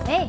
Hey.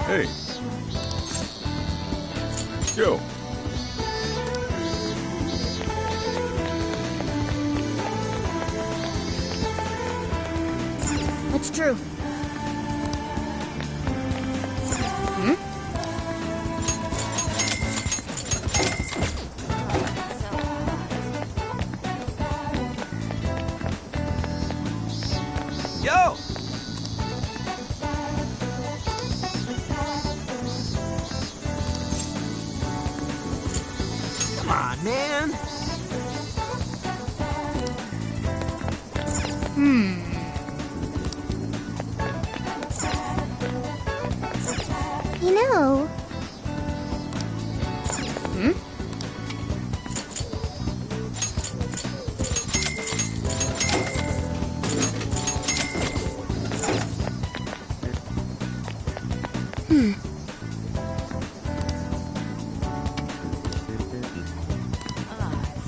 Hey. Yo. It's true. Yo! Come on, man! You know...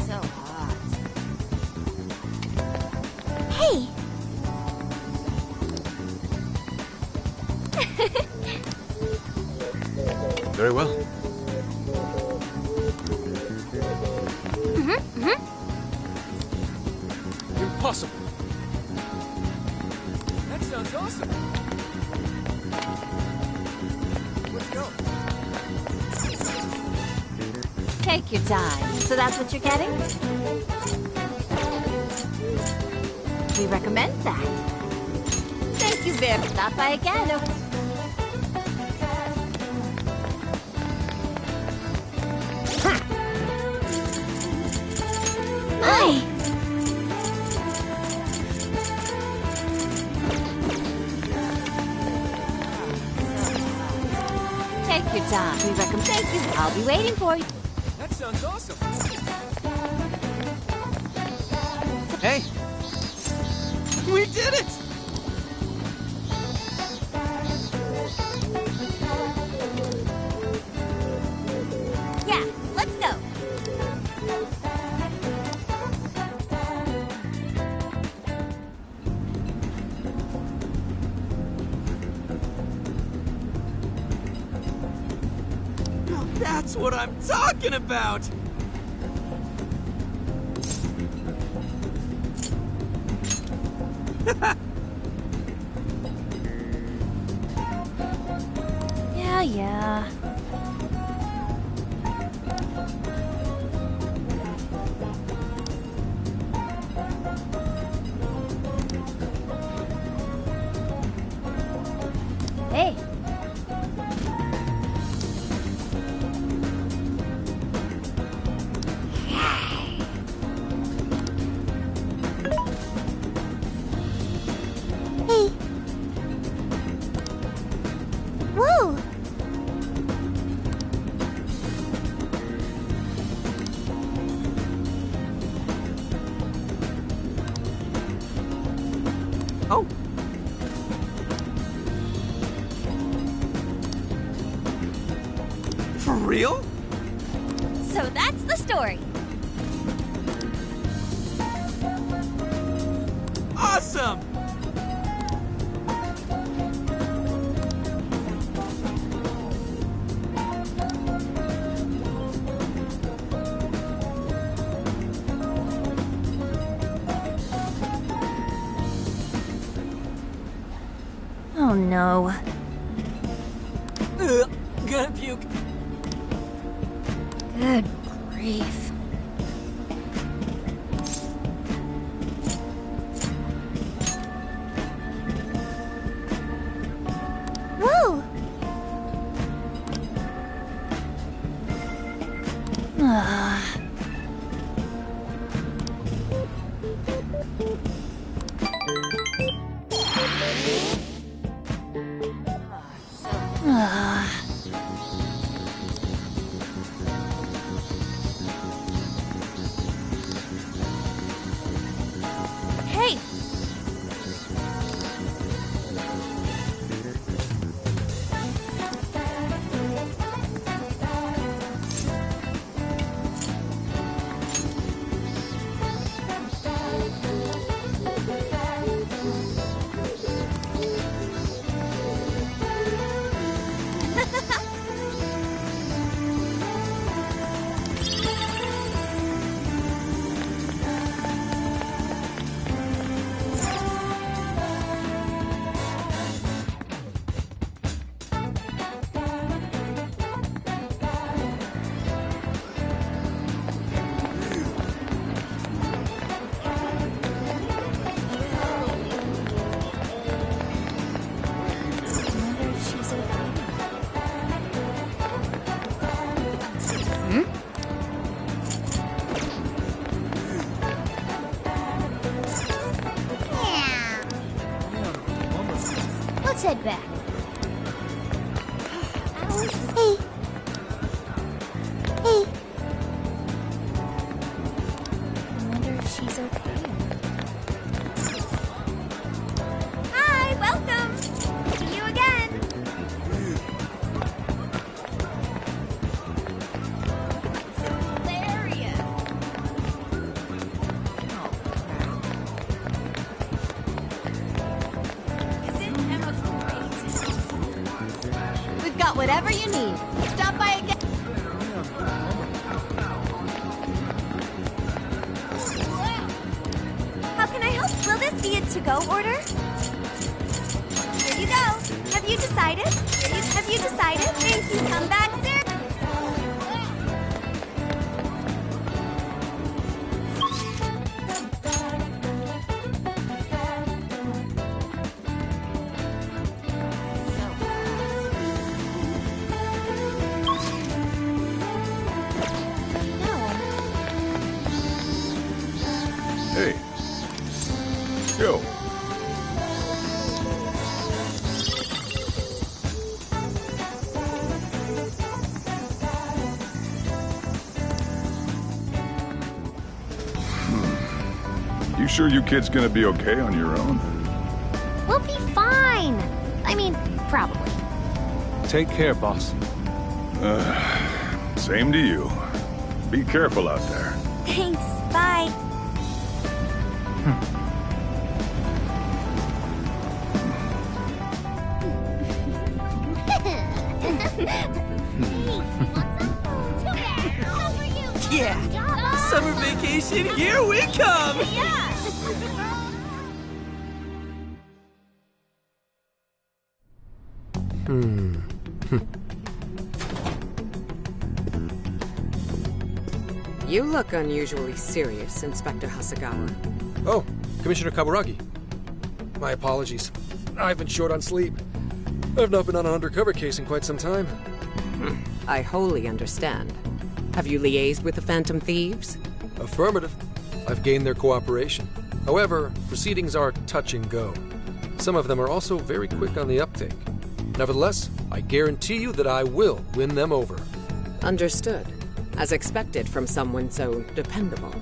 So hot. Hey! Very well. Impossible! That sounds awesome! Let's go! Take your time. So that's what you're getting? We recommend that. Thank you very much. Stop by again. Hi! Take your time. We recommend. Thank you. I'll be waiting for you. That sounds awesome! Hey! We did it! Yeah, let's go. Now that's what I'm talking about! Yeah. Hey! Hey! Whoa! Oh! For real? So that's the story. Awesome! Oh no. Gonna puke. Good grief. Whoa! Hey! Let's head back. Hey. Hey. I wonder if she's okay. Hi, welcome. See you again. Hilarious. We've got whatever you need. Stop by again. How can I help? Will this be a to-go order? Here you go. Have you decided? Have you decided? Thank you. Come back soon. Hey. Yo. You sure you kids gonna be okay on your own? We'll be fine. I mean, probably. Take care, boss. Same to you. Be careful out there. Thanks. Bye. Yeah. Summer vacation, here we come. You look unusually serious, Inspector Hasagawa. Oh, Commissioner Kaburagi. My apologies. I've been short on sleep. I've not been on an undercover case in quite some time. I wholly understand. Have you liaised with the Phantom Thieves? Affirmative. I've gained their cooperation. However, proceedings are touch and go. Some of them are also very quick on the uptake. Nevertheless, I guarantee you that I will win them over. Understood. As expected from someone so dependable.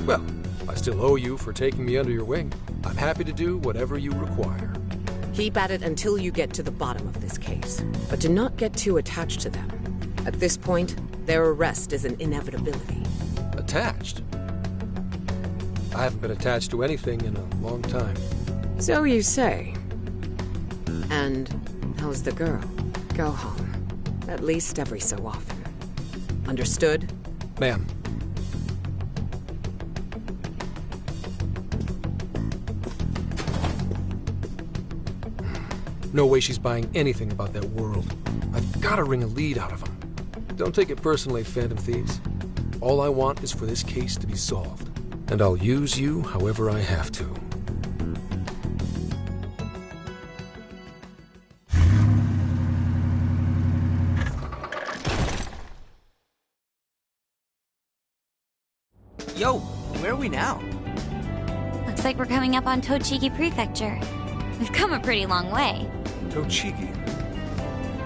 Well, I still owe you for taking me under your wing. I'm happy to do whatever you require. Keep at it until you get to the bottom of this case. But do not get too attached to them. At this point, their arrest is an inevitability. Attached? I haven't been attached to anything in a long time. So you say. And how's the girl? Go home. At least every so often. Understood? Ma'am. No way she's buying anything about that world. I've got to wring a lead out of them. Don't take it personally, Phantom Thieves. All I want is for this case to be solved. And I'll use you however I have to. Yo, where are we now? Looks like we're coming up on Tochigi Prefecture. We've come a pretty long way. Tochigi.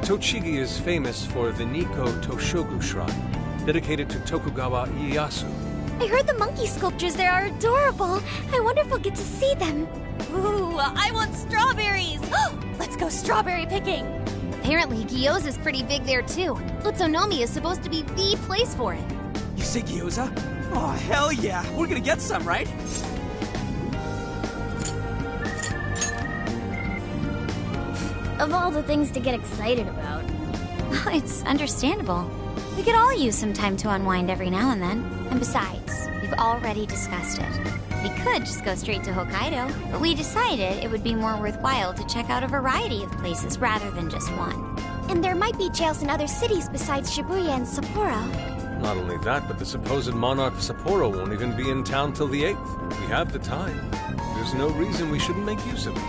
Tochigi is famous for the Nikko Toshogu Shrine, dedicated to Tokugawa Ieyasu. I heard the monkey sculptures there are adorable. I wonder if we'll get to see them. Ooh, I want strawberries! Let's go strawberry picking! Apparently, gyoza's pretty big there too. Utsunomi is supposed to be the place for it. You say gyoza? Oh, hell yeah. We're gonna get some, right? Of all the things to get excited about. Well, it's understandable. We could all use some time to unwind every now and then. And besides, we've already discussed it. We could just go straight to Hokkaido, but we decided it would be more worthwhile to check out a variety of places rather than just one. And there might be jails in other cities besides Shibuya and Sapporo. Not only that, but the supposed monarch of Sapporo won't even be in town till the 8th. We have the time. There's no reason we shouldn't make use of it.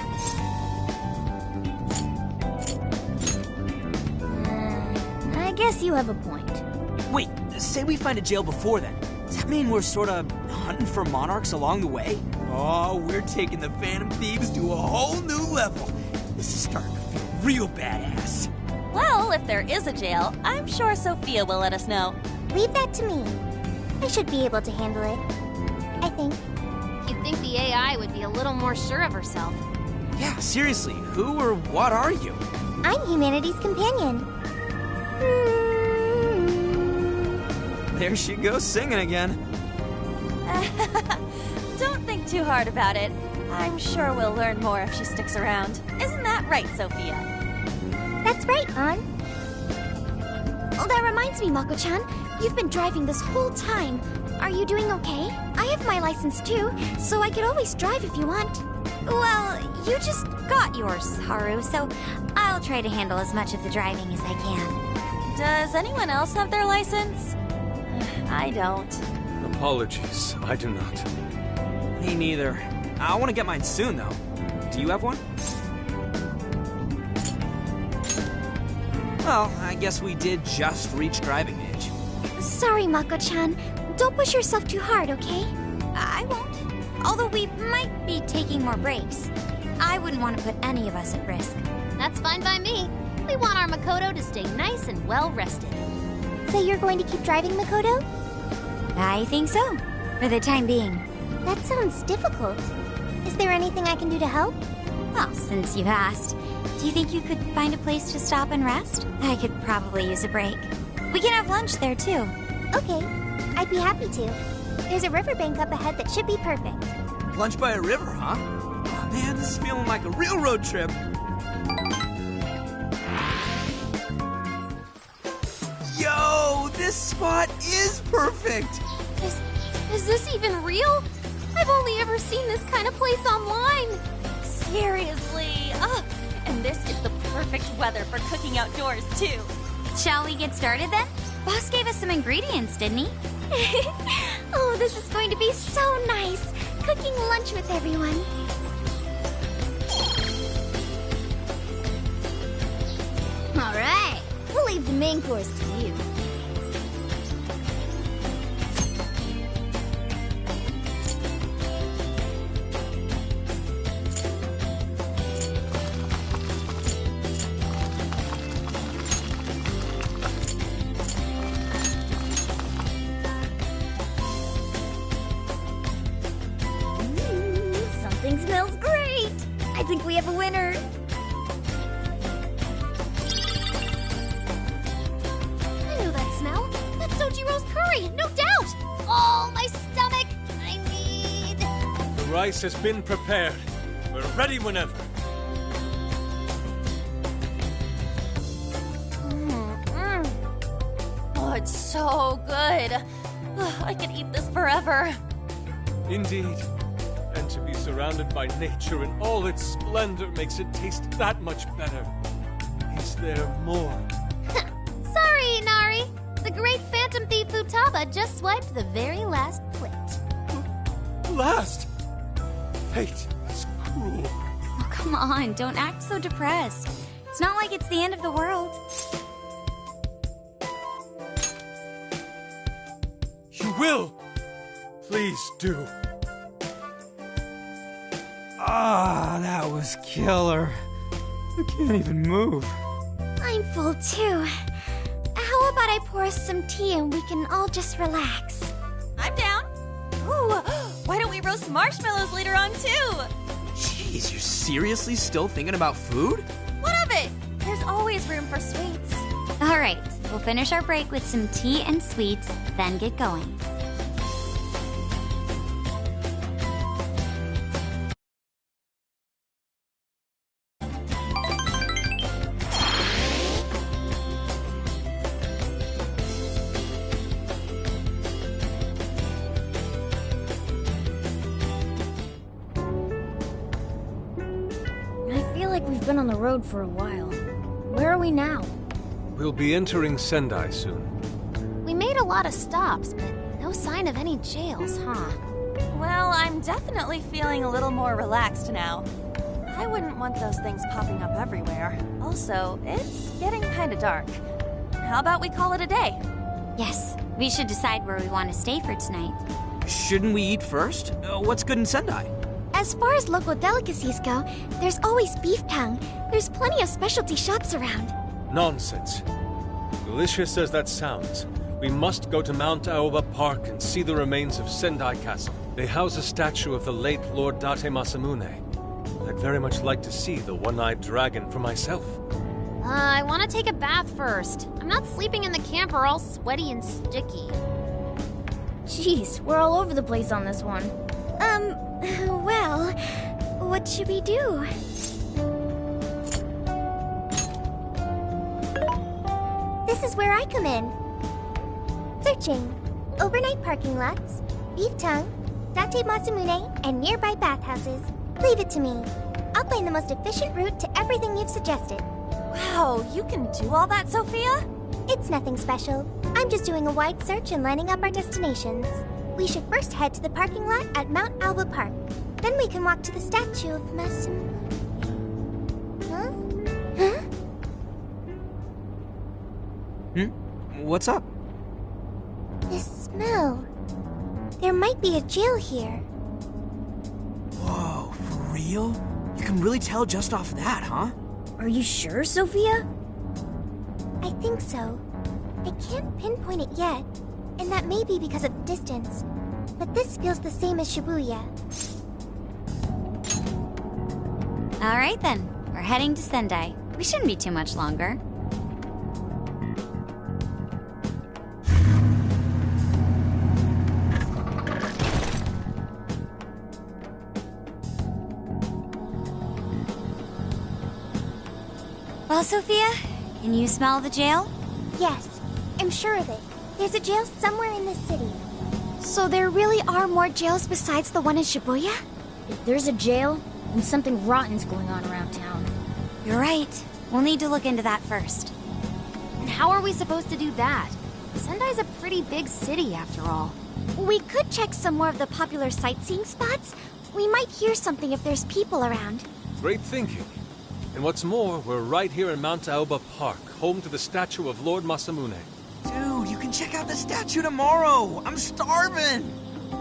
I guess you have a point. Wait, say we find a jail before then. Does that mean we're sort of hunting for monarchs along the way? Oh, we're taking the Phantom Thieves to a whole new level. This is starting to feel real badass. Well, if there is a jail, I'm sure Sophia will let us know. Leave that to me. I should be able to handle it. I think. You'd think the AI would be a little more sure of herself. Yeah, seriously, who or what are you? I'm humanity's companion. There she goes singing again. Don't think too hard about it. I'm sure we'll learn more if she sticks around. Isn't that right, Sophia? That's right, An. Oh, that reminds me, Mako-chan. You've been driving this whole time. Are you doing okay? I have my license too, so I could always drive if you want. Well, you just got yours, Haru, so I'll try to handle as much of the driving as I can. Does anyone else have their license? I don't. Apologies, I do not. Me neither. I want to get mine soon, though. Do you have one? Well, I guess we did just reach driving age. Sorry, Mako-chan. Don't push yourself too hard, okay? I won't. Although we might be taking more breaks. I wouldn't want to put any of us at risk. That's fine by me. We want our Makoto to stay nice and well rested. So you're going to keep driving, Makoto? I think so, for the time being. That sounds difficult. Is there anything I can do to help? Well, since you've asked, do you think you could find a place to stop and rest? I could probably use a break. We can have lunch there, too. Okay, I'd be happy to. There's a riverbank up ahead that should be perfect. Lunch by a river, huh? Oh, man, this is feeling like a real road trip. Yo, this spot is perfect! Is this even real? I've only ever seen this kind of place online. Seriously. And this is the perfect weather for cooking outdoors, too. Shall we get started then? Boss gave us some ingredients, didn't he? Oh, this is going to be so nice. Cooking lunch with everyone. All right, we'll leave the main course to you. Something smells great. I think we have a winner. I know that smell. That's Sojiro's curry, no doubt. Oh, my stomach. I need... The rice has been prepared. We're ready whenever. Oh, it's so good. I could eat this forever. Indeed. And to be surrounded by nature in all its splendor makes it taste that much better. Is there more? Sorry, Inari. The great phantom thief Futaba just swiped the very last plate. Last! Fate is cruel. Oh, come on, don't act so depressed. It's not like it's the end of the world. You will! Please do. Ah, that was killer. I can't even move. I'm full too. How about I pour us some tea and we can all just relax? I'm down. Ooh, why don't we roast marshmallows later on too? Jeez, you're seriously still thinking about food? What of it? There's always room for sweets. All right, we'll finish our break with some tea and sweets, then get going. I feel like we've been on the road for a while. Where are we now? We'll be entering Sendai soon. We made a lot of stops, but no sign of any jails, huh? Well, I'm definitely feeling a little more relaxed now. I wouldn't want those things popping up everywhere. Also, it's getting kinda dark. How about we call it a day? Yes, we should decide where we want to stay for tonight. Shouldn't we eat first? What's good in Sendai? As far as local delicacies go, there's always beef tongue. There's plenty of specialty shops around. Nonsense. Delicious as that sounds, we must go to Mount Aoba Park and see the remains of Sendai Castle. They house a statue of the late Lord Date Masamune. I'd very much like to see the one-eyed dragon for myself. I want to take a bath first. I'm not sleeping in the camper all sweaty and sticky. Jeez, we're all over the place on this one. Well, what should we do? This is where I come in. Searching. Overnight parking lots, beef tongue, Date Masamune, and nearby bathhouses. Leave it to me. I'll find the most efficient route to everything you've suggested. Wow, you can do all that, Sophia? It's nothing special. I'm just doing a wide search and lining up our destinations. We should first head to the parking lot at Mount Alba Park. Then we can walk to the statue of Masamune. Huh? What's up? This smell. There might be a jail here. Whoa, for real? You can really tell just off that, huh? Are you sure, Sophia? I think so. I can't pinpoint it yet, and that may be because of distance. But this feels the same as Shibuya. All right then, we're heading to Sendai. We shouldn't be too much longer. Well, Sophia, can you smell the jail? Yes, I'm sure of it. There's a jail somewhere in this city. So there really are more jails besides the one in Shibuya? If there's a jail, then something rotten's going on around town. You're right. We'll need to look into that first. And how are we supposed to do that? Sendai's a pretty big city, after all. We could check some more of the popular sightseeing spots. We might hear something if there's people around. Great thinking. And what's more, we're right here in Mount Aoba Park, home to the statue of Lord Masamune. Dude, you can check out the statue tomorrow! I'm starving!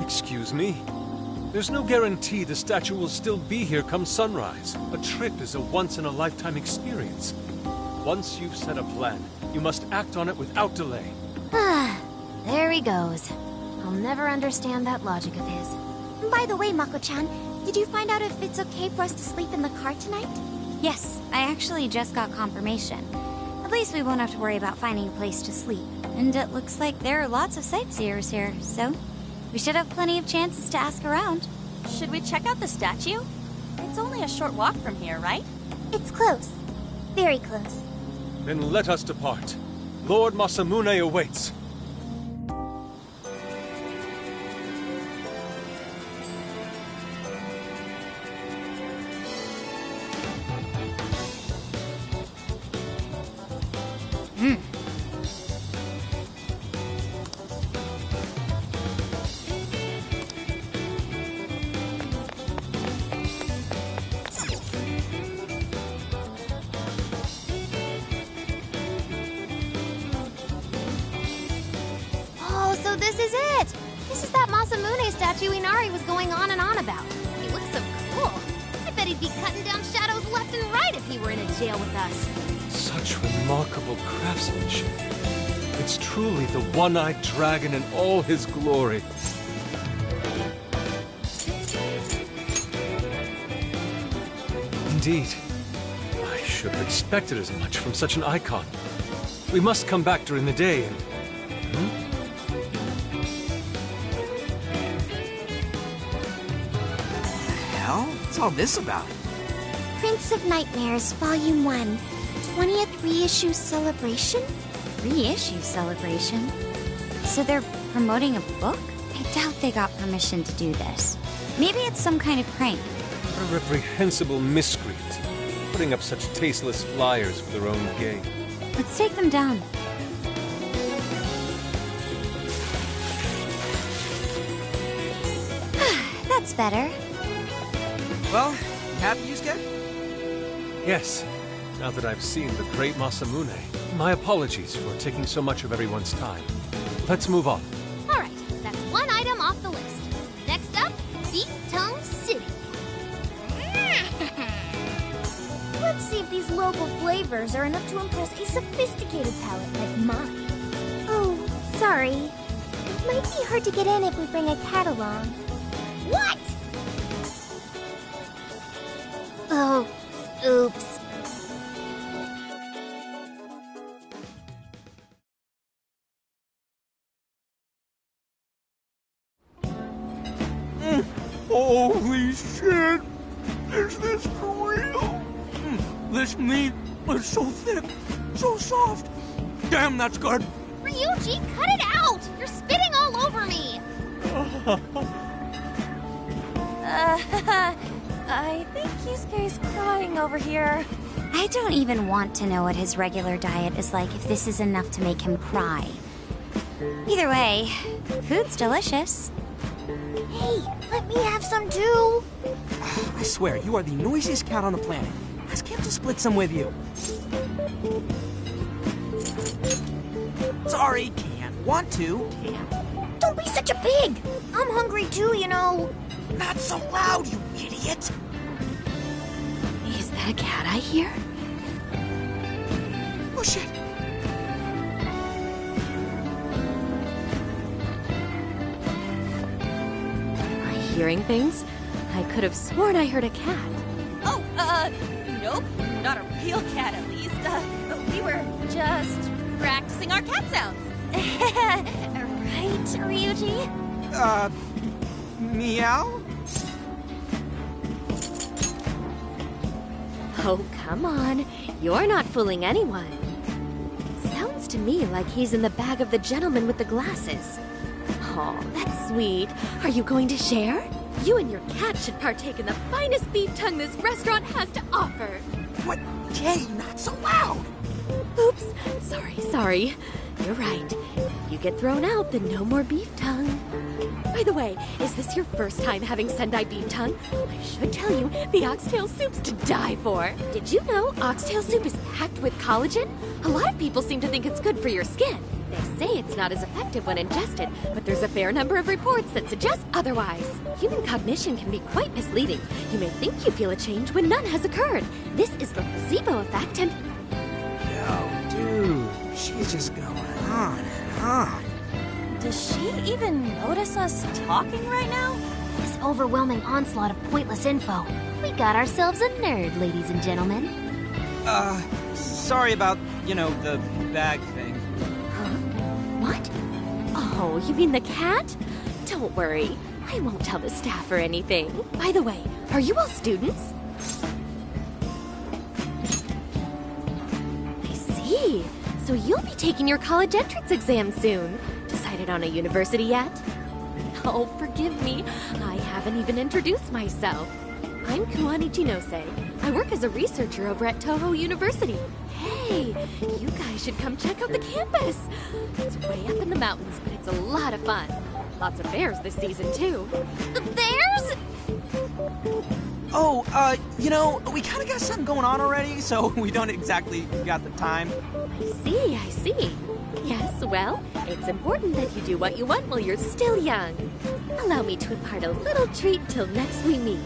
Excuse me? There's no guarantee the statue will still be here come sunrise. A trip is a once-in-a-lifetime experience. Once you've set a plan, you must act on it without delay. There he goes. I'll never understand that logic of his. By the way, Mako-chan, did you find out if it's okay for us to sleep in the car tonight? Yes, I actually just got confirmation. At least we won't have to worry about finding a place to sleep. And it looks like there are lots of sightseers here, so we should have plenty of chances to ask around. Should we check out the statue? It's only a short walk from here, right? It's close. Very close. Then let us depart. Lord Masamune awaits. this is it! This is that Masamune statue Inari was going on and on about. He looks so cool. I bet he'd be cutting down shadows left and right if he were in a jail with us. Such remarkable craftsmanship. It's truly the one-eyed dragon in all his glory. Indeed. I should have expected as much from such an icon. We must come back during the day and... Hell? What's all this about? Prince of Nightmares, Volume 1. 20th reissue celebration? Reissue celebration? So they're promoting a book? I doubt they got permission to do this. Maybe it's some kind of prank. A reprehensible miscreant, putting up such tasteless flyers for their own gain. Let's take them down. That's better. Well, you happy, Yusuke? Yes, now that I've seen the great Masamune, my apologies for taking so much of everyone's time. Let's move on. Alright, that's one item off the list. Next up, Beef Tongue City. Let's see if these local flavors are enough to impress a sophisticated palate like mine. Oh, sorry. It might be hard to get in if we bring a cat along. What? Oh, oops. Holy shit! Is this for real? This meat is so thick, so soft. Damn, that's good. Ryuji, cut it out! You're spitting all over me! I think Yusuke's crying over here. I don't even want to know what his regular diet is like if this is enough to make him cry. Either way, food's delicious. Hey, let me have some too. I swear, you are the noisiest cat on the planet. Ask him to split some with you. Sorry, can't. Want to, can't. Don't be such a pig. I'm hungry too, you know. Not so loud, you idiot! Is that a cat I hear? Oh, shit. Am I hearing things? I could have sworn I heard a cat. Oh, nope. Not a real cat, at least. We were just practicing our cat sounds. Right, Ryuji? Meow? Oh, come on. You're not fooling anyone. Sounds to me like he's in the bag of the gentleman with the glasses. Oh, that's sweet. Are you going to share? You and your cat should partake in the finest beef tongue this restaurant has to offer. What? Jay, not so loud! Oops. Sorry. You're right. If you get thrown out, then no more beef tongue. By the way, is this your first time having Sendai beef tongue? I should tell you, the oxtail soup's to die for. Did you know oxtail soup is packed with collagen? A lot of people seem to think it's good for your skin. They say it's not as effective when ingested, but there's a fair number of reports that suggest otherwise. Human cognition can be quite misleading. You may think you feel a change when none has occurred. This is the placebo effect and... Yo, dude, she's just going on and on. Does she even notice us talking right now? This overwhelming onslaught of pointless info. We got ourselves a nerd, ladies and gentlemen. Sorry about, the bag thing. Huh? What? Oh, you mean the cat? Don't worry. I won't tell the staff or anything. By the way, are you all students? I see. So you'll be taking your college entrance exam soon. Decided on a university yet? Oh, forgive me. I haven't even introduced myself. I'm Kuan Ichinose. I work as a researcher over at Toho University. Hey, you guys should come check out the campus. It's way up in the mountains, but it's a lot of fun. Lots of bears this season, too. The bears? Oh, we kind of got something going on already, so we don't exactly got the time. I see. Yes, well, it's important that you do what you want while you're still young. Allow me to impart a little treat till next we meet.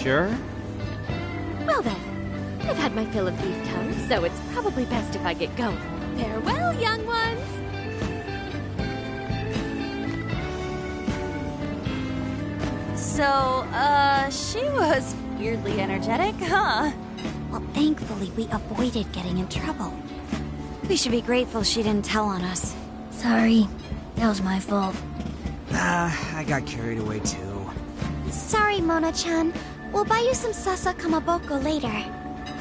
Sure? Well then, I've had my fill of beef tongue, so it's probably best if I get going. Farewell, young ones! So, she was weirdly energetic, huh? Well, thankfully, we avoided getting in trouble. We should be grateful she didn't tell on us. Sorry. That was my fault. I got carried away too. Sorry, Mona-chan. We'll buy you some sasa kamaboko later.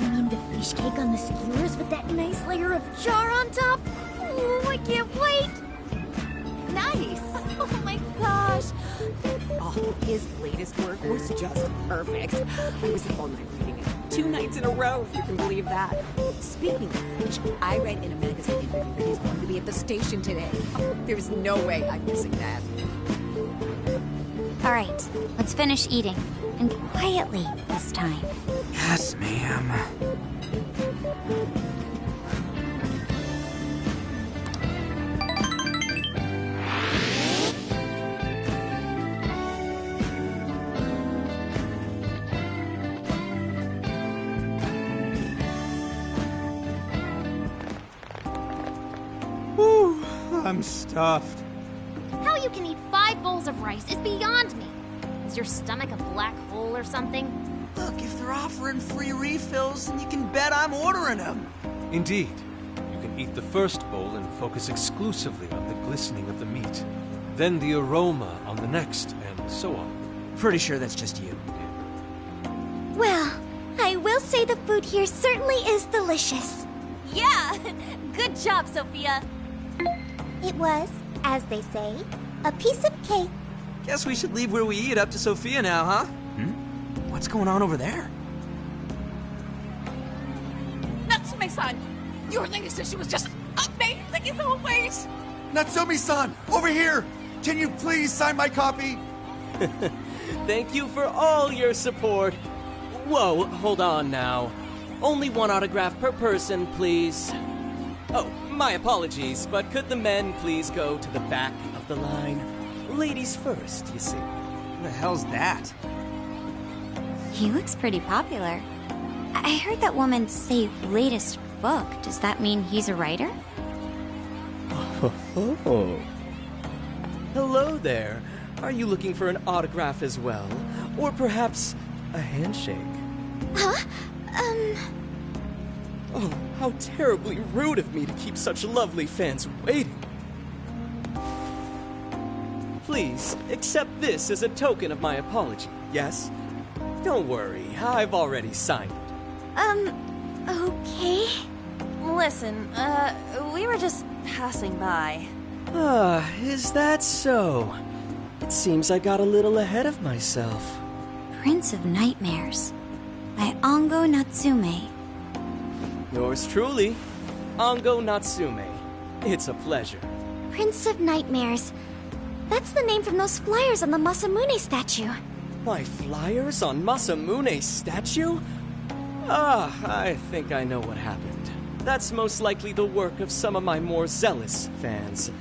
You mean the fish cake on the skewers with that nice layer of char on top? Oh, I can't wait! Nice! Oh my gosh! Oh, his latest work was just perfect. I was up all night reading it. 2 nights in a row, if you can believe that. Speaking of which, I read in a magazine interview that he's going to be at the station today. Oh, there's no way I'm missing that. All right, let's finish eating. And quietly this time. Yes, ma'am. Whew, I'm stuffed. How you can eat 5 bowls of rice is beyond me. Is your stomach a black hole or something? Look, if they're offering free refills, then you can bet I'm ordering them. Indeed. You can eat the first bowl and focus exclusively on the glistening of the meat. Then the aroma on the next, and so on. Pretty sure that's just you. Well, I will say the food here certainly is delicious. Yeah! Good job, Sophia! It was, as they say, a piece of cake. Guess we should leave where we eat up to Sophia now, huh? What's going on over there? Natsume-san, your latest issue was just amazing as always! Natsumi-san, over here! Can you please sign my copy? Thank you for all your support. Whoa, hold on now. Only 1 autograph per person, please. Oh, my apologies, but could the men please go to the back of the line? Ladies first, you see. What the hell's that? He looks pretty popular. I heard that woman say latest book. Does that mean he's a writer? Oh. Hello there. Are you looking for an autograph as well? Or perhaps a handshake? Huh? Oh, how terribly rude of me to keep such lovely fans waiting. Please, accept this as a token of my apology, yes? Don't worry, I've already signed it. Okay. Listen, we were just passing by. Ah, is that so? It seems I got a little ahead of myself. Prince of Nightmares by Ongo Natsume. Yours truly, Ongo Natsume. It's a pleasure. Prince of Nightmares. That's the name from those flyers on the Masamune statue. My flyers on Masamune's statue? Ah, I think I know what happened. That's most likely the work of some of my more zealous fans.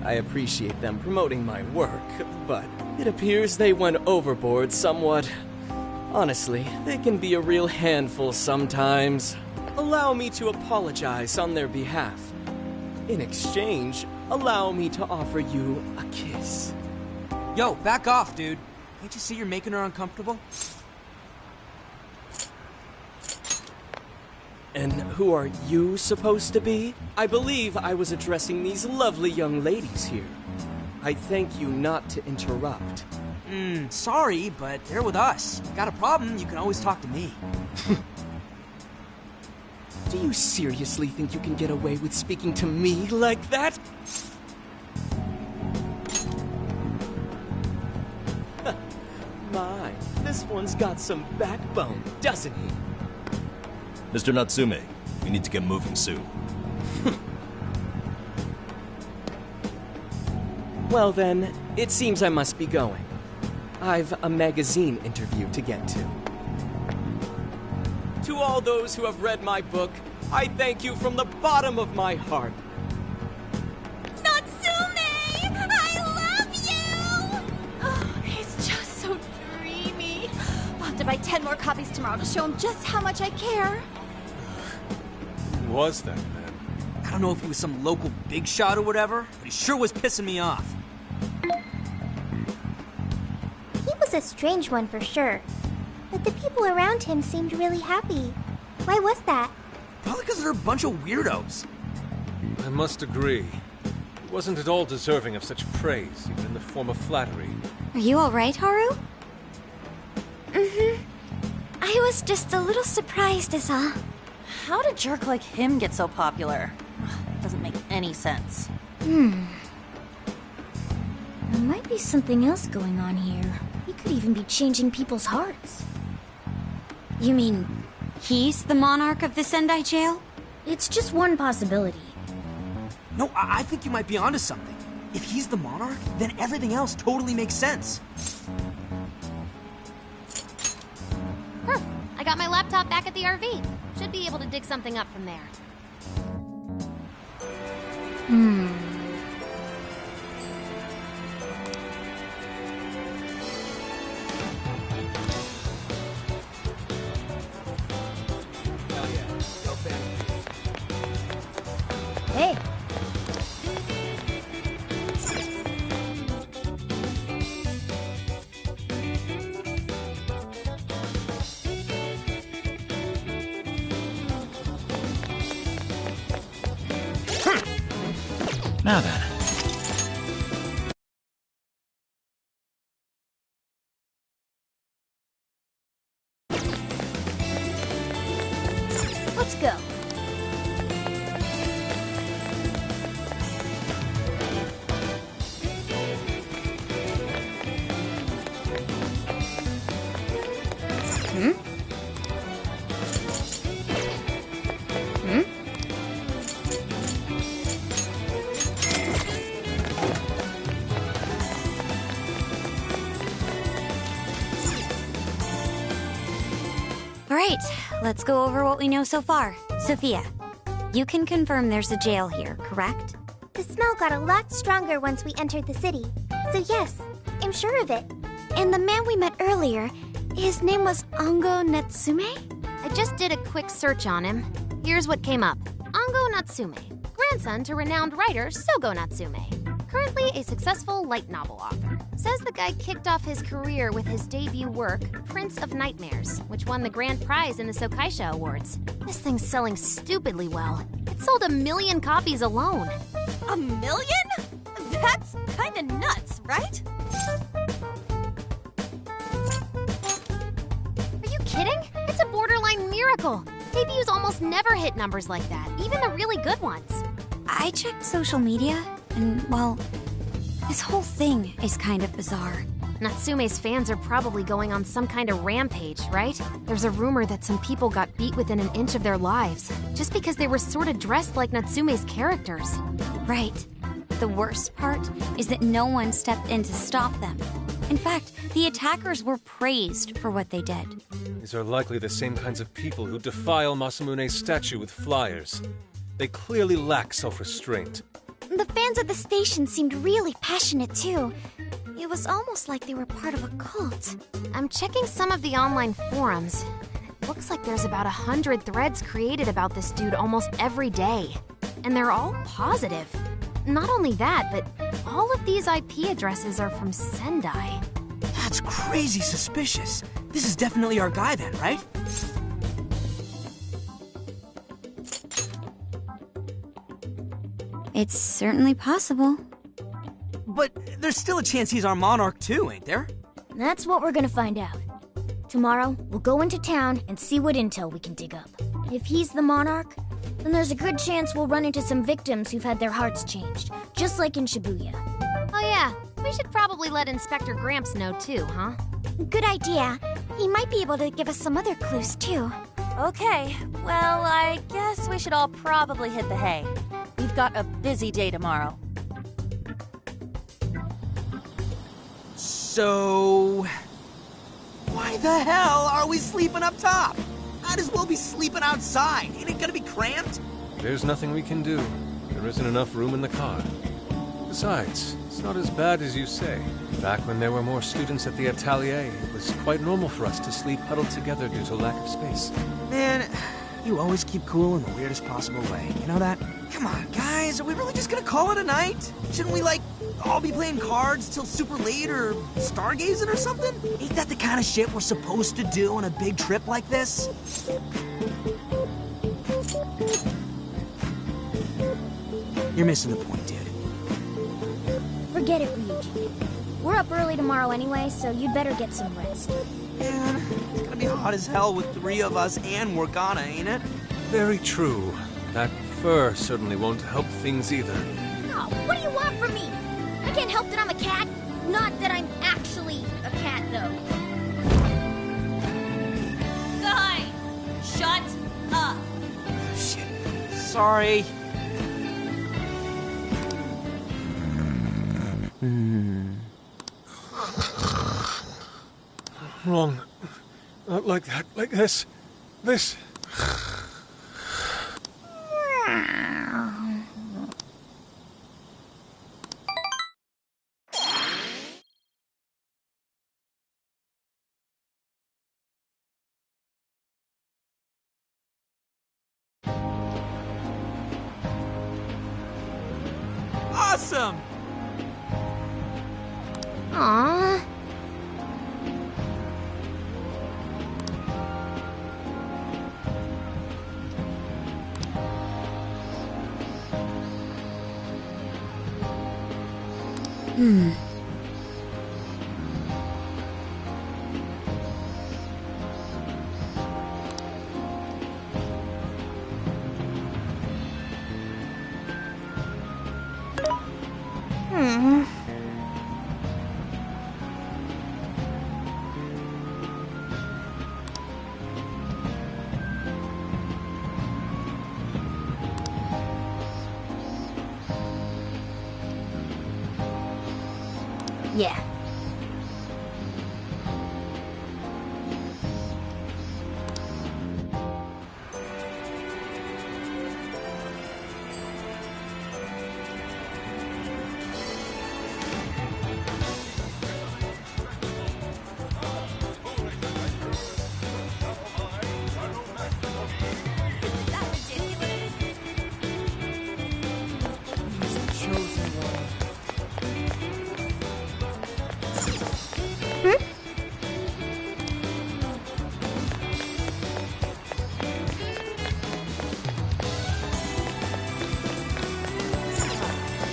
I appreciate them promoting my work, but it appears they went overboard somewhat. Honestly, they can be a real handful sometimes. Allow me to apologize on their behalf. In exchange, allow me to offer you a kiss. Yo, back off, dude. Can't you see you're making her uncomfortable? And who are you supposed to be? I believe I was addressing these lovely young ladies here. I thank you not to interrupt. Sorry, but they're with us. Got a problem, you can always talk to me. Do you seriously think you can get away with speaking to me like that? My, this one's got some backbone, doesn't he? Mr. Natsume, we need to get moving soon. Well then, it seems I must be going. I've a magazine interview to get to. to all those who have read my book, I thank you from the bottom of my heart. Natsume! I love you! Oh, he's just so dreamy. I'll have to buy 10 more copies tomorrow to show him just how much I care. Who was that man? I don't know if he was some local big shot or whatever, but he sure was pissing me off. He was a strange one for sure. But the people around him seemed really happy. Why was that? Probably because they're a bunch of weirdos. I must agree. He wasn't at all deserving of such praise, even in the form of flattery. Are you alright, Haru? Mm-hmm. I was just a little surprised is all. How did a jerk like him get so popular? Doesn't make any sense. There might be something else going on here. He could even be changing people's hearts. You mean he's the monarch of the Sendai jail? It's just one possibility. No, I think you might be onto something. If he's the monarch, then everything else totally makes sense. I got my laptop back at the RV. Should be able to dig something up from there. Hey. Now then. Let's go. Alright, let's go over what we know so far. Sophia, you can confirm there's a jail here, correct? The smell got a lot stronger once we entered the city. So yes, I'm sure of it. And the man we met earlier, his name was Ango Natsume? I just did a quick search on him. Here's what came up. Ango Natsume, grandson to renowned writer Sogo Natsume. Currently a successful light novel author. Says the guy kicked off his career with his debut work, Prince of Nightmares, which won the grand prize in the Sokaisha Awards. This thing's selling stupidly well. It sold 1 million copies alone. 1 million? That's kinda nuts, right? Are you kidding? It's a borderline miracle. Debuts almost never hit numbers like that, even the really good ones. I checked social media, and, well, this whole thing is kind of bizarre. Natsume's fans are probably going on some kind of rampage, right? There's a rumor that some people got beat within an inch of their lives, just because they were sort of dressed like Natsume's characters. Right. The worst part is that no one stepped in to stop them. In fact, the attackers were praised for what they did. These are likely the same kinds of people who defile Masamune's statue with flyers. They clearly lack self-restraint. The fans at the station seemed really passionate too. It was almost like they were part of a cult. I'm checking some of the online forums. It looks like there's about 100 threads created about this dude almost every day. And they're all positive. Not only that, but all of these IP addresses are from Sendai. That's crazy suspicious. This is definitely our guy then, right? It's certainly possible. But there's still a chance he's our monarch too, ain't there? That's what we're gonna find out. Tomorrow, we'll go into town and see what intel we can dig up. If he's the monarch, then there's a good chance we'll run into some victims who've had their hearts changed, just like in Shibuya. Oh yeah, we should probably let Inspector Gramps know too, huh? Good idea. He might be able to give us some other clues too. Okay, well, I guess we should all probably hit the hay. We've got a busy day tomorrow. So... why the hell are we sleeping up top? Might as well be sleeping outside. Ain't it gonna be cramped? There's nothing we can do. There isn't enough room in the car. Besides, it's not as bad as you say. Back when there were more students at the atelier, it was quite normal for us to sleep huddled together due to lack of space. Man, you always keep cool in the weirdest possible way. You know that? Come on, guys, are we really just gonna call it a night? Shouldn't we, like, all be playing cards till super late or stargazing or something? Ain't that the kind of shit we're supposed to do on a big trip like this? You're missing the point, dude. Forget it, Ryuji. We're up early tomorrow anyway, so you'd better get some rest. Man, it's gonna be hot as hell with 3 of us and Morgana, ain't it? Very true. That fur certainly won't help things either. Oh, what do you want from me? I can't help that I'm a cat. Not that I'm actually a cat, though. Guys, shut up. Shit. Sorry. Wrong. Not like that. Like this. This. Awesome! Aww. Yeah.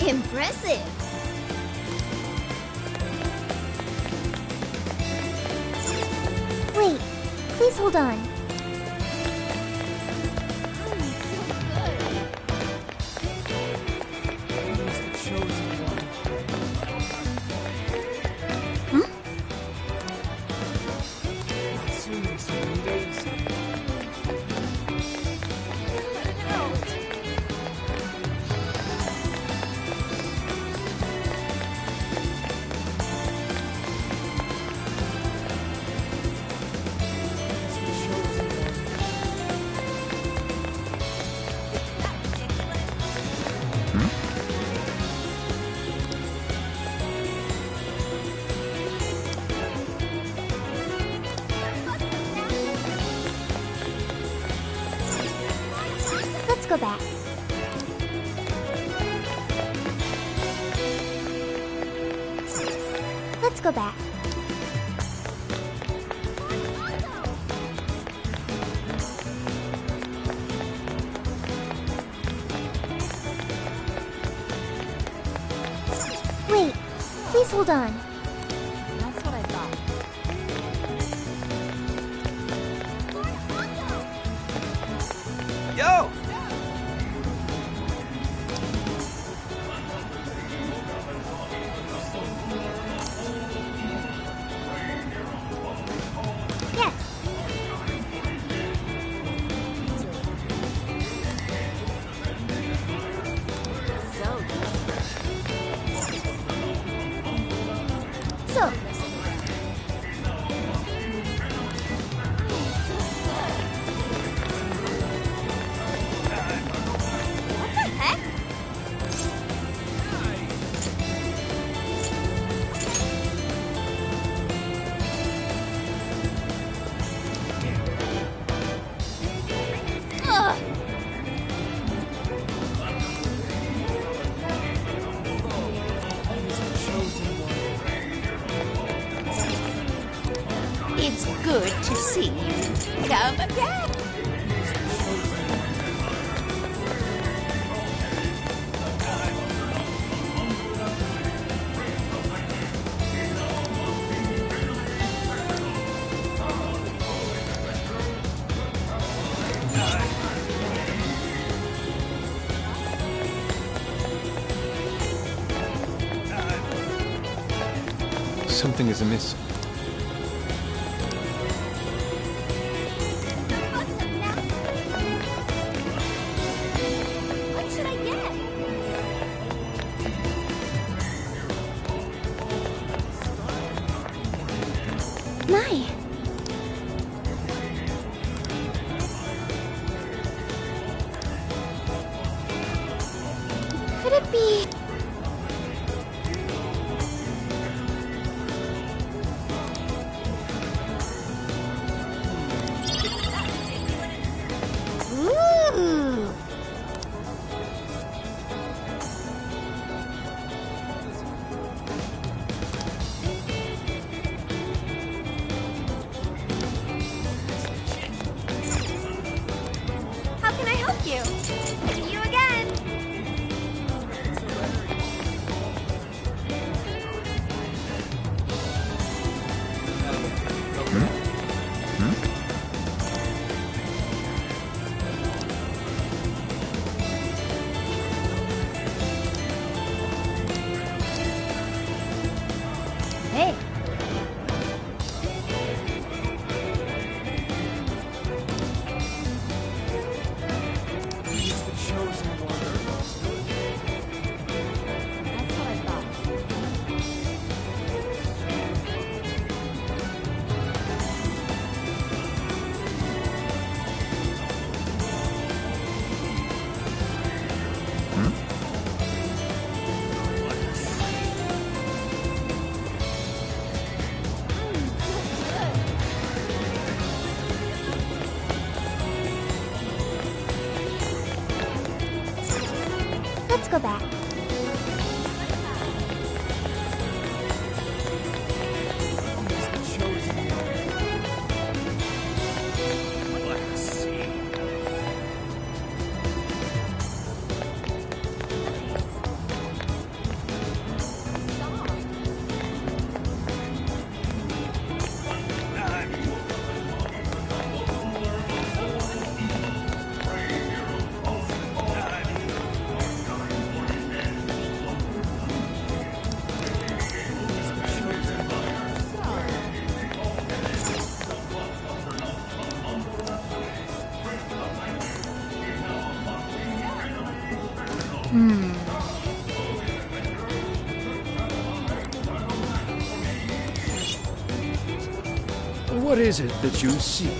Impressive. Wait, please hold on. Let's go back. Let's go back. Wait, please hold on. That's what I thought. Yo! It's good to see you. Come again. Something is amiss. What should I get? My. Could it be? Ooh. How can I help you? You again. Hey. He's the chosen one. That's what I thought. Let's go back. He's the chosen one. Let's see. What is it that you seek?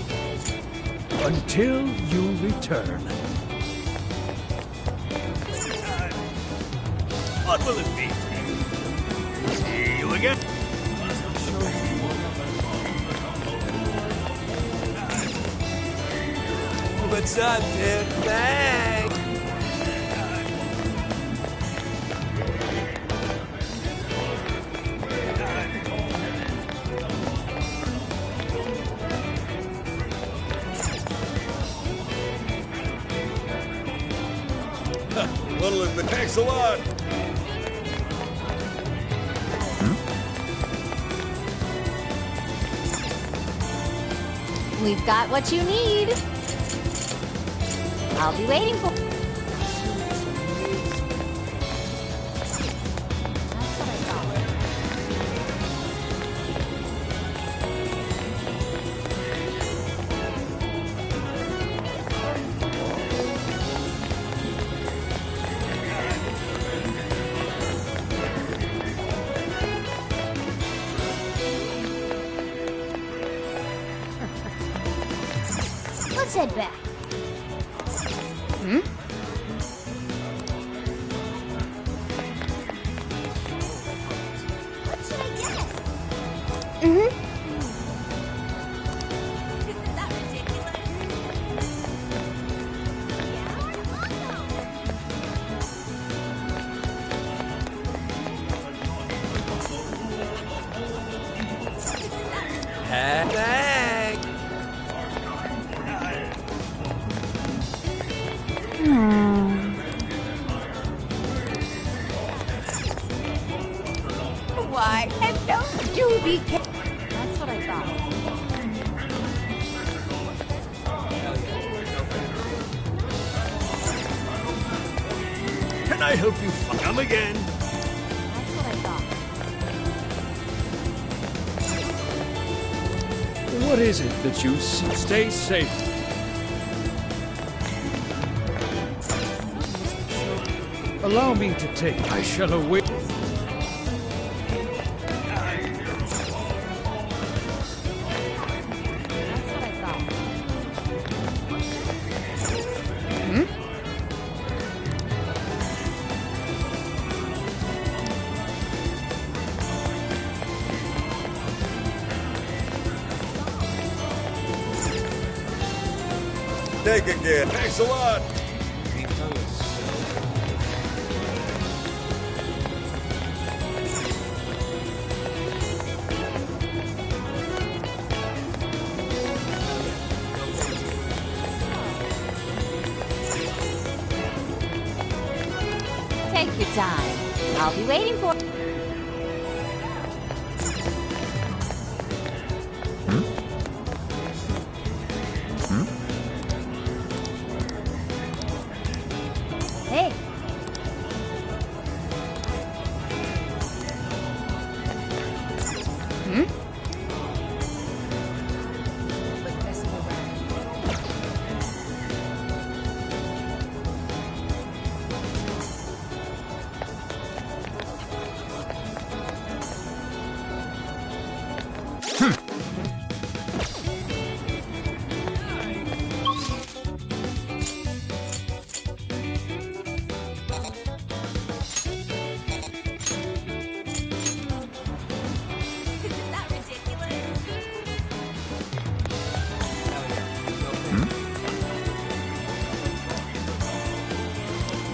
Until you return. What will it be? See you again. What's up, dude? Thanks. What'll it be? Thanks a lot. We've got what you need. I'll be waiting for. Let's head back. What should I get? Isn't that ridiculous? Hey. why. And don't you be careful. That's what I thought. Can I help you come again? That's what I thought. What is it that you see? Stay safe. Allow me to take. I shall await. Take again. Thanks a lot. Take your time. I'll be waiting for... Hey.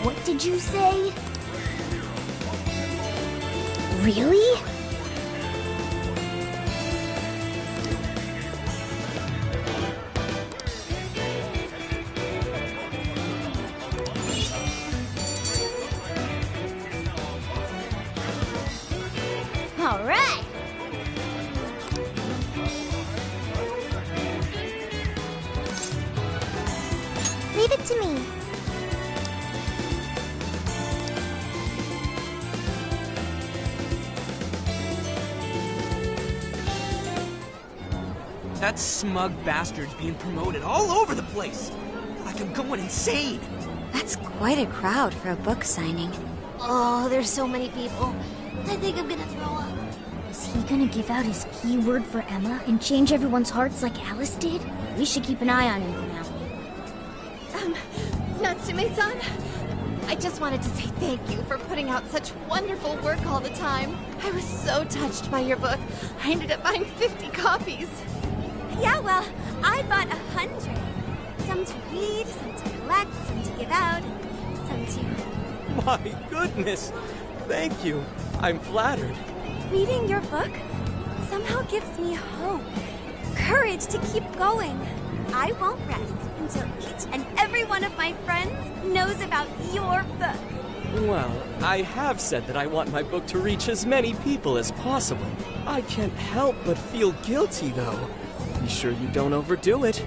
What did you say? Really? All right. Leave it to me. That smug bastard's being promoted all over the place. Like I'm going insane. That's quite a crowd for a book signing. Oh, there's so many people. I think I'm gonna throw up. Is he gonna give out his keyword for Emma and change everyone's hearts like Alice did? We should keep an eye on him for now. Natsume-san, I just wanted to say thank you for putting out such wonderful work all the time. I was so touched by your book. I ended up buying 50 copies. Yeah, well, I bought 100. Some to read, some to collect, some to give out, some to... My goodness! Thank you. I'm flattered. Reading your book somehow gives me hope, courage to keep going. I won't rest until each and every one of my friends knows about your book. Well, I have said that I want my book to reach as many people as possible. I can't help but feel guilty, though. Be sure you don't overdo it.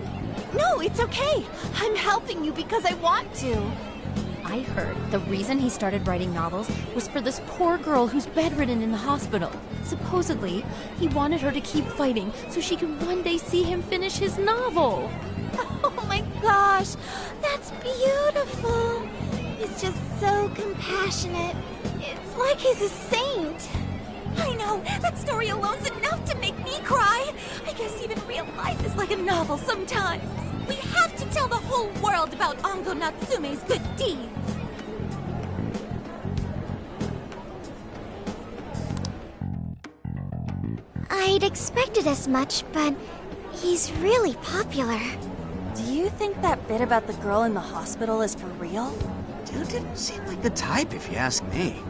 No, it's okay. I'm helping you because I want to. I heard the reason he started writing novels was for this poor girl who's bedridden in the hospital. Supposedly, he wanted her to keep fighting so she could one day see him finish his novel. Oh my gosh, that's beautiful. He's just so compassionate. It's like he's a saint. I know, that story alone's enough to make me cry. I guess even real life is like a novel sometimes. We have to tell the whole world about Ango Natsume's good deeds. I'd expected as much, but he's really popular. Do you think that bit about the girl in the hospital is for real? Dude didn't seem like the type, if you ask me.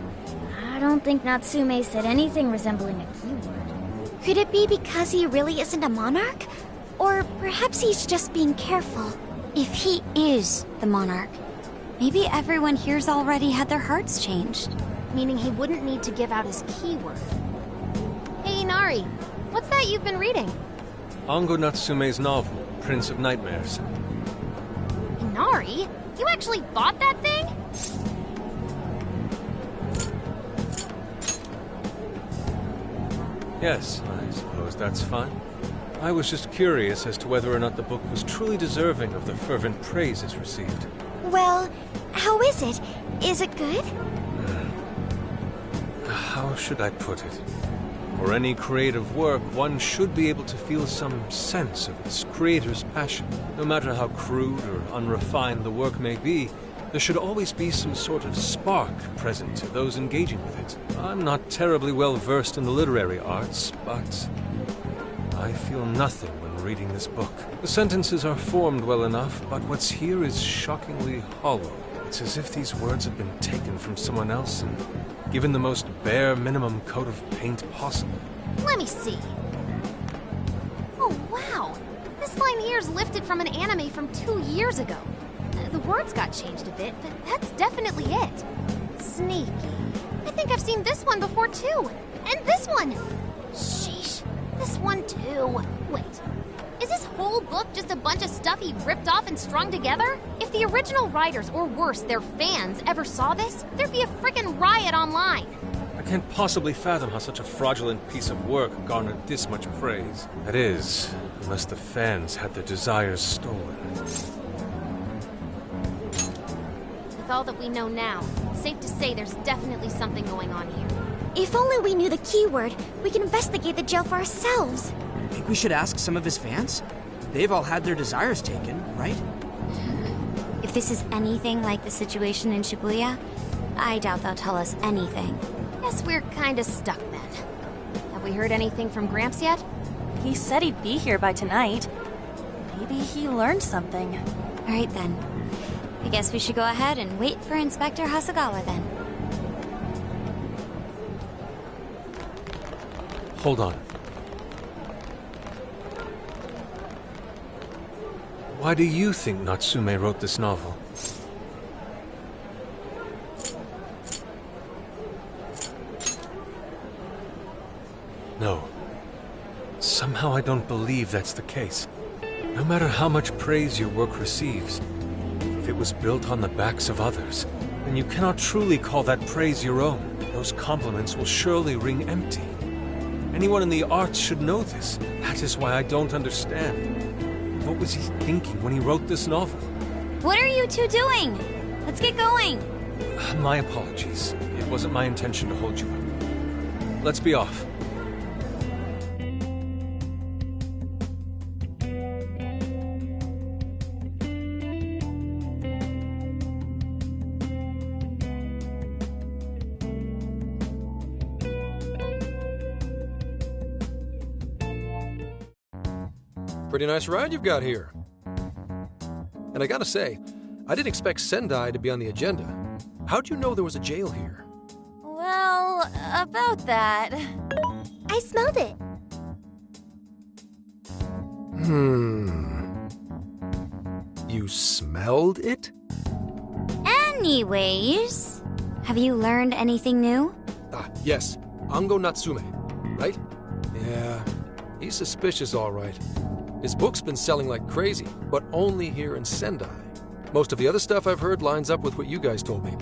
I don't think Natsume said anything resembling a keyword. Could it be because he really isn't a monarch? Or perhaps he's just being careful. If he is the monarch, maybe everyone here's already had their hearts changed. Meaning he wouldn't need to give out his keyword. Inari, what's that you've been reading? Ango Natsume's novel, Prince of Nightmares. Inari? You actually bought that thing? Yes, I suppose that's fine. I was just curious as to whether or not the book was truly deserving of the fervent praise it's received. Well, how is it? Is it good? How should I put it? For any creative work, one should be able to feel some sense of its creator's passion. No matter how crude or unrefined the work may be, there should always be some sort of spark present to those engaging with it. I'm not terribly well versed in the literary arts, but I feel nothing when reading this book. The sentences are formed well enough, but what's here is shockingly hollow. It's as if these words have been taken from someone else and given the most bare minimum coat of paint possible. Let me see. Oh, wow. This line here is lifted from an anime from 2 years ago. The words got changed a bit, but that's definitely it. Sneaky. I think I've seen this one before, too. And this one. Sheesh. This one, too. Wait. Is this whole book just a bunch of stuff he ripped off and strung together? If the original writers, or worse, their fans, ever saw this, there'd be a frickin' riot online. I can't possibly fathom how such a fraudulent piece of work garnered this much praise. That is, unless the fans had their desires stolen. With all that we know now, it's safe to say there's definitely something going on here. If only we knew the keyword, we can investigate the jail for ourselves. Think we should ask some of his fans? They've all had their desires taken, right? If this is anything like the situation in Shibuya, I doubt they'll tell us anything. Guess we're kinda stuck then. Have we heard anything from Gramps yet? He said he'd be here by tonight. Maybe he learned something. All right then. I guess we should go ahead and wait for Inspector Hasagawa then. Hold on. Why do you think Natsume wrote this novel? No. Somehow I don't believe that's the case. No matter how much praise your work receives, if it was built on the backs of others, then you cannot truly call that praise your own. Those compliments will surely ring empty. Anyone in the arts should know this. That is why I don't understand. What was he thinking when he wrote this novel? What are you two doing? Let's get going. My apologies. It wasn't my intention to hold you up. Let's be off. Pretty nice ride you've got here. And I gotta say, I didn't expect Sendai to be on the agenda. How'd you know there was a jail here? Well, about that. I smelled it. You smelled it? Anyways, have you learned anything new? Yes. Ango Natsume, right? Yeah, he's suspicious, all right. His book's been selling like crazy, but only here in Sendai. Most of the other stuff I've heard lines up with what you guys told me.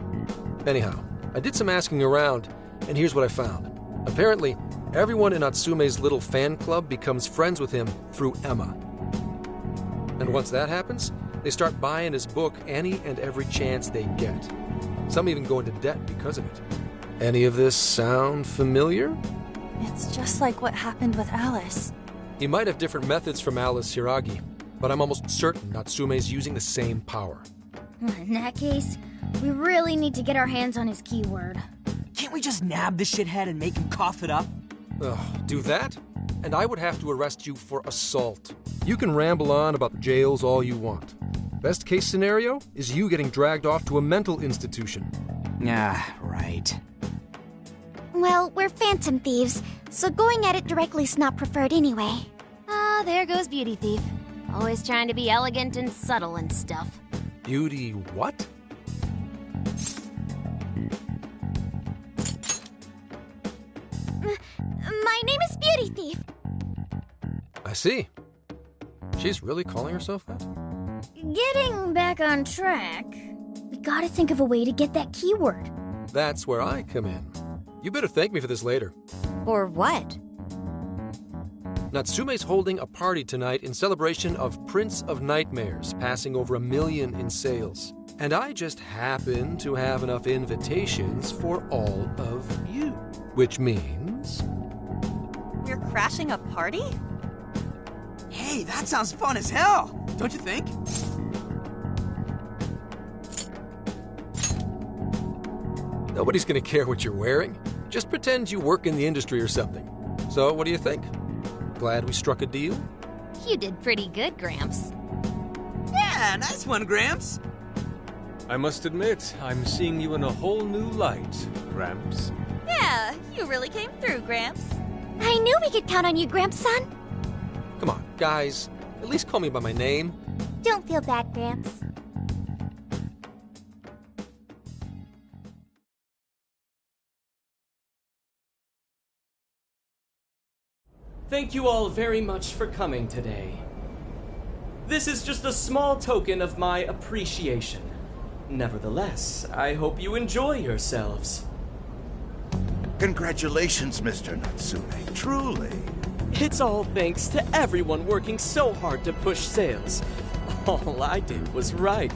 Anyhow, I did some asking around, and here's what I found. Apparently, everyone in Natsume's little fan club becomes friends with him through Emma. And once that happens, they start buying his book any and every chance they get. Some even go into debt because of it. Any of this sound familiar? It's just like what happened with Alice. He might have different methods from Alice Hiragi, but I'm almost certain Natsume's using the same power. In that case, we really need to get our hands on his keyword. Can't we just nab the shithead and make him cough it up? Do that? And I would have to arrest you for assault. You can ramble on about the jails all you want. Best case scenario is you getting dragged off to a mental institution. Right. Well, we're phantom thieves, so going at it directly's not preferred anyway. Ah, there goes Beauty Thief. Always trying to be elegant and subtle and stuff. Beauty what? My name is beauty thief. I see. She's really calling herself that? Getting back on track, we gotta think of a way to get that keyword. That's where I come in. You better thank me for this later. Or what? Natsume's holding a party tonight in celebration of Prince of Nightmares, passing over 1 million in sales. And I just happen to have enough invitations for all of you. Which means... You're crashing a party? Hey, that sounds fun as hell, don't you think? Nobody's gonna care what you're wearing. Just pretend you work in the industry or something. So, what do you think? Glad we struck a deal? You did pretty good, Gramps. Yeah, nice one, Gramps. I must admit, I'm seeing you in a whole new light, Gramps. Yeah, you really came through, Gramps. I knew we could count on you, Gramps-son. Come on, guys. At least call me by my name. Don't feel bad, Gramps. Thank you all very much for coming today. This is just a small token of my appreciation. Nevertheless, I hope you enjoy yourselves. Congratulations, Mr. Natsume. Truly. It's all thanks to everyone working so hard to push sales. All I did was write.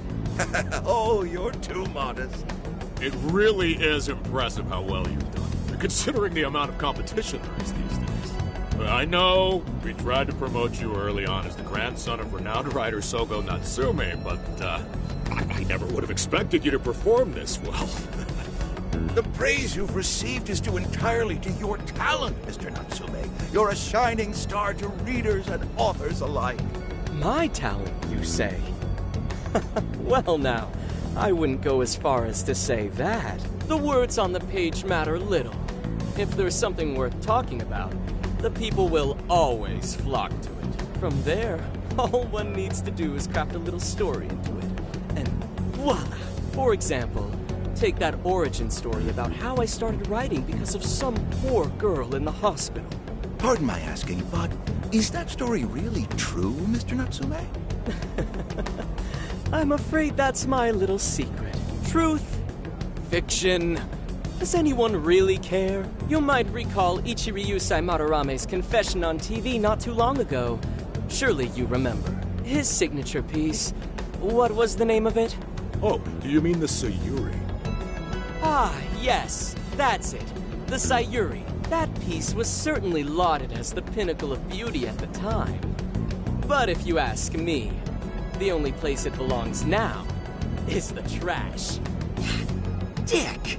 Oh, you're too modest. It really is impressive how well you've done, considering the amount of competition there is these days. I know we tried to promote you early on as the grandson of renowned writer Sogo Natsume, but I never would have expected you to perform this well. The praise you've received is due entirely to your talent, Mr. Natsume. You're a shining star to readers and authors alike. My talent, you say? Well now, I wouldn't go as far as to say that. The words on the page matter little. If there's something worth talking about, the people will always flock to it. From there, all one needs to do is craft a little story into it. And voila! For example, take that origin story about how I started writing because of some poor girl in the hospital. Pardon my asking, but is that story really true, Mr. Natsume? I'm afraid that's my little secret. Truth, fiction. Does anyone really care? You might recall Ichiryu Saimarame's confession on TV not too long ago. Surely you remember. His signature piece. What was the name of it? Oh, do you mean the Sayuri? Ah, yes, that's it. The Sayuri. That piece was certainly lauded as the pinnacle of beauty at the time. But if you ask me, the only place it belongs now is the trash. Dick!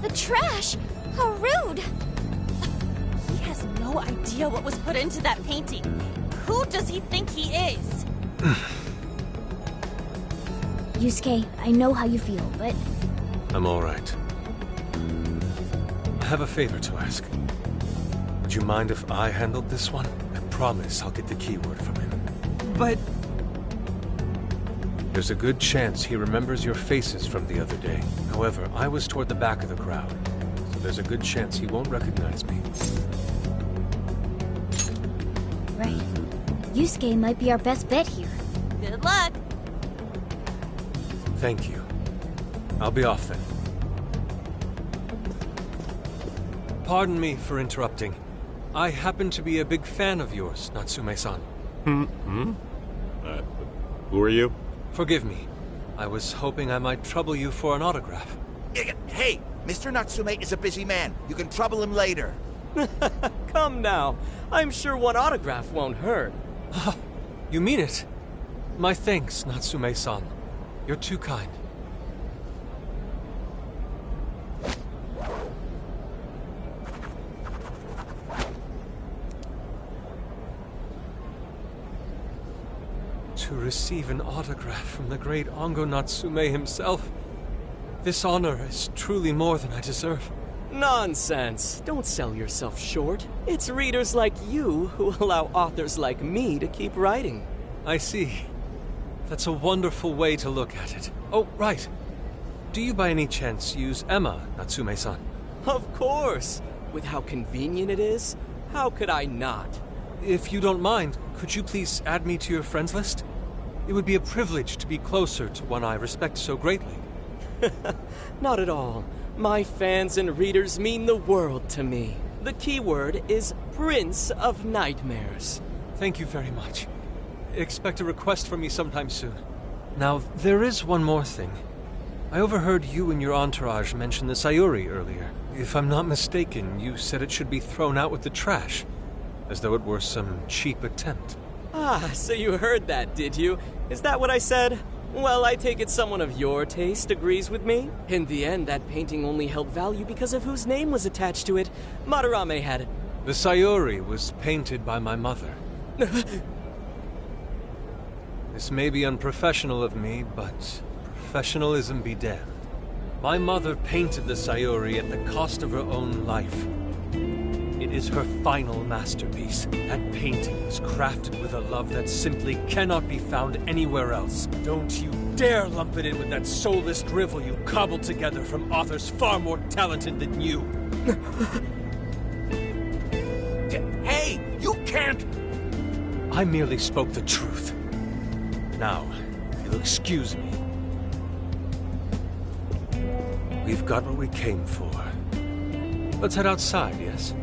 The trash? How rude! He has no idea what was put into that painting. Who does he think he is? Yusuke, I know how you feel, but... I'm all right. I have a favor to ask. Would you mind if I handled this one? I promise I'll get the keyword from him. But... There's a good chance he remembers your faces from the other day. However, I was toward the back of the crowd, so there's a good chance he won't recognize me. Right. Yusuke might be our best bet here. Good luck. Thank you. I'll be off then. Pardon me for interrupting. I happen to be a big fan of yours, Natsume-san. Who are you? Forgive me. I was hoping I might trouble you for an autograph. Hey, Mr. Natsume is a busy man. You can trouble him later. Come now. I'm sure one autograph won't hurt. You mean it? My thanks, Natsume-san. You're too kind. To receive an autograph from the great Ongo Natsume himself. This honor is truly more than I deserve. Nonsense. Don't sell yourself short. It's readers like you who allow authors like me to keep writing. I see. That's a wonderful way to look at it. Oh, right. Do you by any chance use Emma, Natsume-san? Of course. With how convenient it is, How could I not? If you don't mind, could you please add me to your friends list? It would be a privilege to be closer to one I respect so greatly. Not at all. My fans and readers mean the world to me. The keyword is Prince of Nightmares. Thank you very much. Expect a request from me sometime soon. Now, there is one more thing. I overheard you and your entourage mention the Sayuri earlier. If I'm not mistaken, you said it should be thrown out with the trash, as though it were some cheap attempt. Ah, so you heard that, did you? Is that what I said? Well, I take it someone of your taste agrees with me. In the end, that painting only held value because of whose name was attached to it. Madarame had it. The Sayuri was painted by my mother. This may be unprofessional of me, but professionalism be damned. My mother painted the Sayuri at the cost of her own life. It is her final masterpiece. That painting was crafted with a love that simply cannot be found anywhere else. Don't you dare lump it in with that soulless drivel you cobbled together from authors far more talented than you. Hey, you can't... I merely spoke the truth. Now, if you'll excuse me. We've got what we came for. Let's head outside, yes?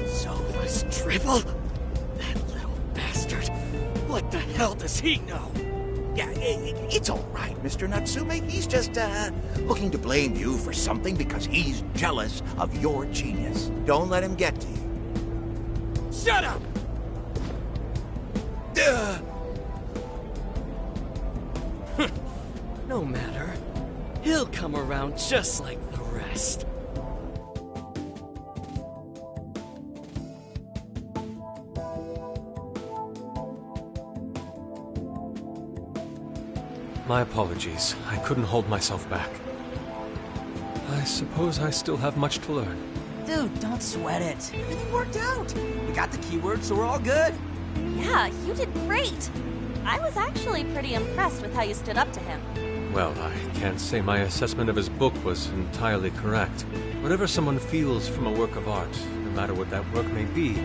Soulless drivel? That little bastard. What the hell does he know? Yeah, it's all right, Mr. Natsume. He's just, looking to blame you for something because he's jealous of your genius. Don't let him get to you. Shut up! No matter. He'll come around just like the rest. My apologies. I couldn't hold myself back. I suppose I still have much to learn. Dude, don't sweat it. Everything worked out. We got the keyword, so we're all good. Yeah, you did great. I was actually pretty impressed with how you stood up to him. Well, I can't say my assessment of his book was entirely correct. Whatever someone feels from a work of art, no matter what that work may be,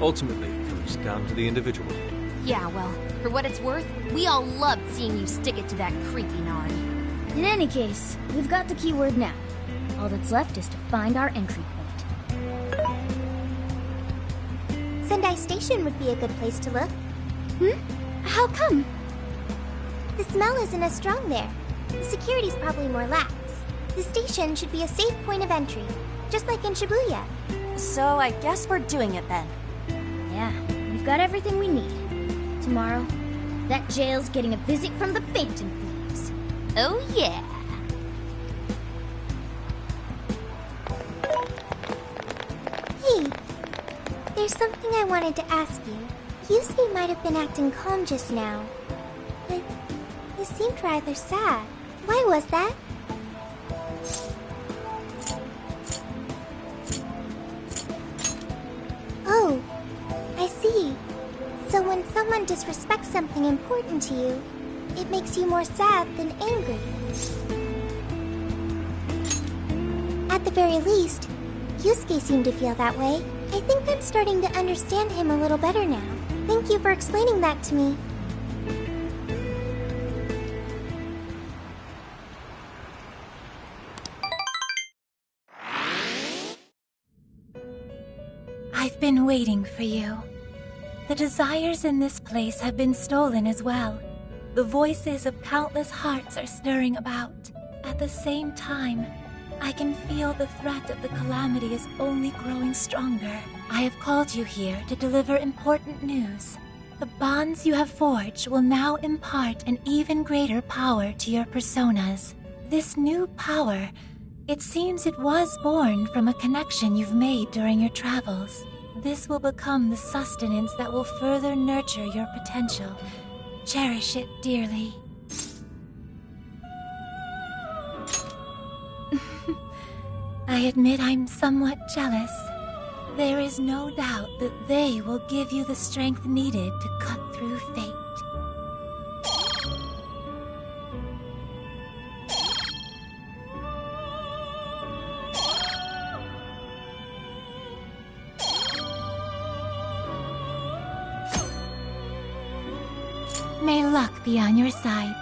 ultimately comes down to the individual. Yeah, well, for what it's worth, we all loved seeing you stick it to that creepy Nari. In any case, we've got the keyword now. All that's left is to find our entry point. Sendai Station would be a good place to look. How come? The smell isn't as strong there. The security's probably more lax. The station should be a safe point of entry, just like in Shibuya. So I guess we're doing it then. Yeah, we've got everything we need. Tomorrow, that jail's getting a visit from the Phantom Thieves. Oh yeah. Hey, there's something I wanted to ask you. Yusuke might have been acting calm just now, but you seemed rather sad. Why was that? Oh, I see. So when someone disrespects something important to you, it makes you more sad than angry. At the very least, Yusuke seemed to feel that way. I think I'm starting to understand him a little better now. Thank you for explaining that to me. I've been waiting for you. The desires in this place have been stolen as well. The voices of countless hearts are stirring about. At the same time, I can feel the threat of the calamity is only growing stronger. I have called you here to deliver important news. The bonds you have forged will now impart an even greater power to your personas. This new power, it seems it was born from a connection you've made during your travels. This will become the sustenance that will further nurture your potential. Cherish it dearly. I admit I'm somewhat jealous. There is no doubt that they will give you the strength needed to cut through fate. May luck be on your side.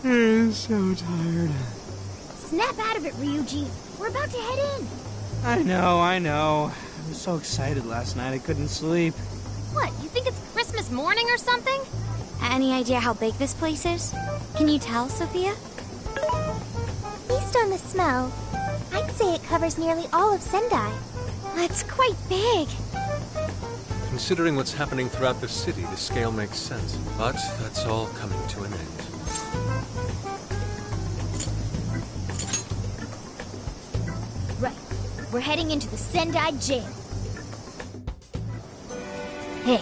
I'm so tired. Snap out of it, Ryuji. We're about to head in. I know. I was so excited last night I couldn't sleep. What, you think it's Christmas morning or something? Any idea how big this place is? Can you tell, Sophia? Based on the smell, I'd say it covers nearly all of Sendai. That's quite big. Considering what's happening throughout the city, the scale makes sense. But that's all coming to an end. Right. We're heading into the Sendai jail. Hey.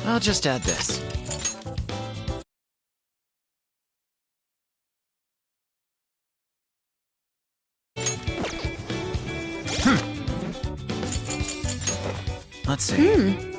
I'll just add this. Let's see.